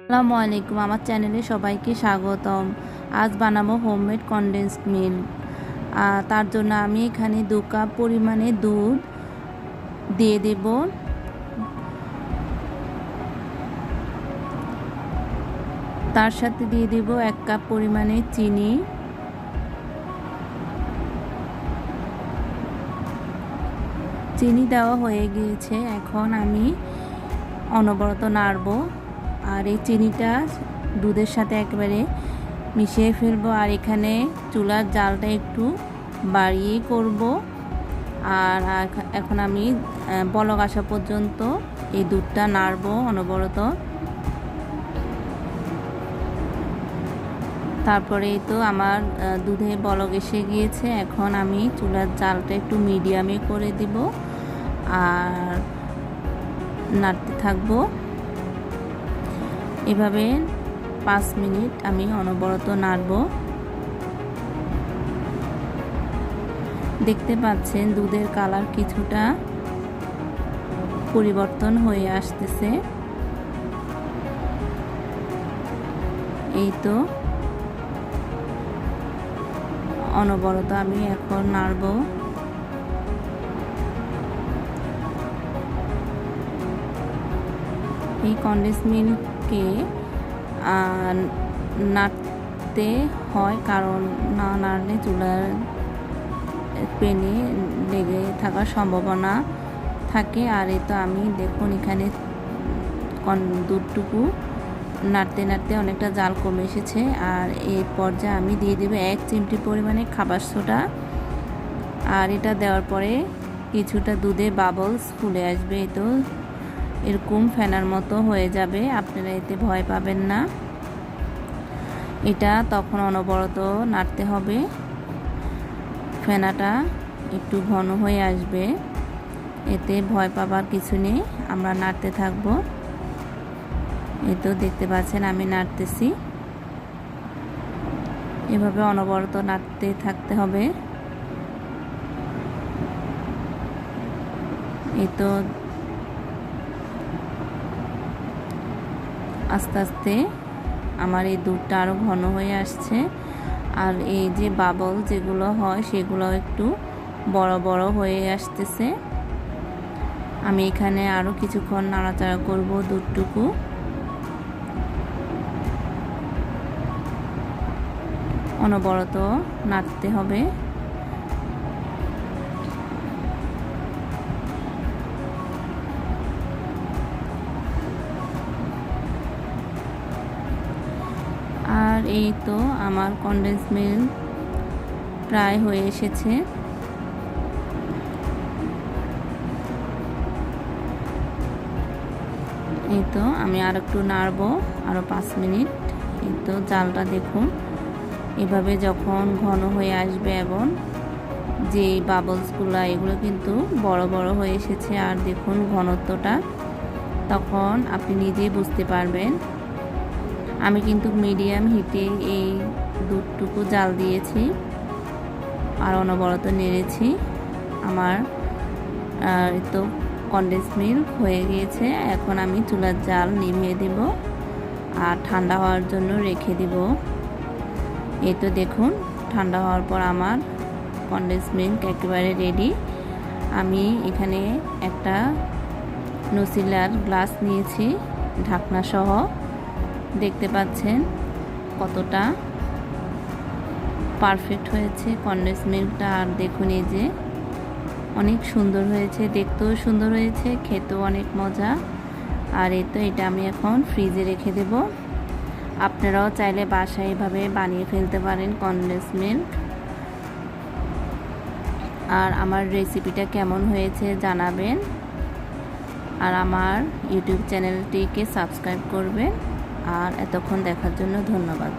আসসালামু আলাইকুম, আমার চ্যানেলে সবাইকে স্বাগতম। আজ বানাবো হোমমেড কনডেন্সড মিল্ক। তার জন্য আমি এখানে 2 কাপ পরিমাণে দুধ দিয়ে দেব। তার সাথে দিয়ে দেব 1 কাপ পরিমাণে চিনি। চিনি দেওয়া হয়ে গিয়েছে, এখন আমি অনবরত নাড়ব। আর এই চিনিটা দুধের সাথে একেবারে মিশিয়ে ফেলবো। আর এখানে চুলার জালটা একটু বাড়িয়েই করব। আর এখন আমি বলক আসা পর্যন্ত এই দুধটা নাড়বো অনবরত। তারপরে তো আমার দুধে বলক এসে গিয়েছে, এখন আমি চুলার জালটা একটু মিডিয়ামে করে দিব আর নাড়তে থাকবো। এভাবে 5 মিনিট আমি অনবরত নাড়ব। দেখতে পাচ্ছেন দুধের কালার কিছুটা পরিবর্তন হয়ে আসতেছে। এই তো অনবরত আমি এখন নাড়ব। এই কনডেন্স মিল্ককে নাড়তে হয়, কারণ না নাড়লে চুলার পেনে লেগে থাকার সম্ভাবনা থাকে। আর এই তো আমি দেখুন এখানে দুধটুকু নাড়তে নাড়তে অনেকটা জাল কমে এসেছে। আর এই পর্যায়ে আমি দিয়ে দেব 1 চিমটি পরিমাণে খাবার সোডা। আর এটা দেওয়ার পরে কিছুটা দুধে বাবলস ফুলে আসবে। এই তো এরকম ফেনার মতো হয়ে যাবে, আপনারা এতে ভয় পাবেন না। এটা তখন অনবরত নাড়তে হবে, ফেনাটা একটু ঘন হয়ে আসবে, এতে ভয় পাবার কিছু নেই। আমরা নাড়তে থাকবো। এই তো দেখতে পাচ্ছেন আমি নাড়তেছি। এভাবে অনবরত নাড়তে থাকতে হবে। এই তো আস্তে আস্তে আমার এই দুধটা আরও ঘন হয়ে আসছে। আর এই যে বাবল যেগুলো হয় সেগুলো একটু বড় বড় হয়ে আসতেছে। আমি এখানে আরও কিছুক্ষণ নাড়াচাড়া করব। দুধটুকু অনবরত নাড়তে হবে। আর এই তো আমার কনডেন্স মিল্ক প্রায় হয়ে এসেছে। এই তো আমি আর একটু নাড়বো, আরও 5 মিনিট। এই তো জালটা দেখুন, এভাবে যখন ঘন হয়ে আসবে এবং যে বাবলসগুলো এগুলো কিন্তু বড় বড় হয়ে এসেছে, আর দেখুন ঘনত্বটা, তখন আপনি নিজেই বুঝতে পারবেন। আমি কিন্তু মিডিয়াম হিটে এই দুধটুকু জাল দিয়েছি আর অনবরত নেড়েছি। আমার তো কনডেন্স মিল্ক হয়ে গিয়েছে। এখন আমি চুলার জাল নিভিয়ে দেব আর ঠান্ডা হওয়ার জন্য রেখে দেব। এই তো দেখুন ঠান্ডা হওয়ার পর আমার কনডেন্স মিল্ক একেবারে রেডি। আমি এখানে একটা নসিলার গ্লাস নিয়েছি ঢাকনা সহ। দেখতে পাচ্ছেন কতটা পারফেক্ট হয়েছে কনডেন্স মিল্কটা। আর দেখুন এই যে অনেক সুন্দর হয়েছে, দেখতেও সুন্দর হয়েছে, খেতেও অনেক মজা। আর এই তো এটা আমি এখন ফ্রিজে রেখে দেব। আপনারাও চাইলে বাসায় এভাবে বানিয়ে ফেলতে পারেন কনডেন্স মিল্ক। আর আমার রেসিপিটা কেমন হয়েছে জানাবেন। আর আমার ইউটিউব চ্যানেলটিকে সাবস্ক্রাইব করবেন। আর এতক্ষণ দেখার জন্য ধন্যবাদ।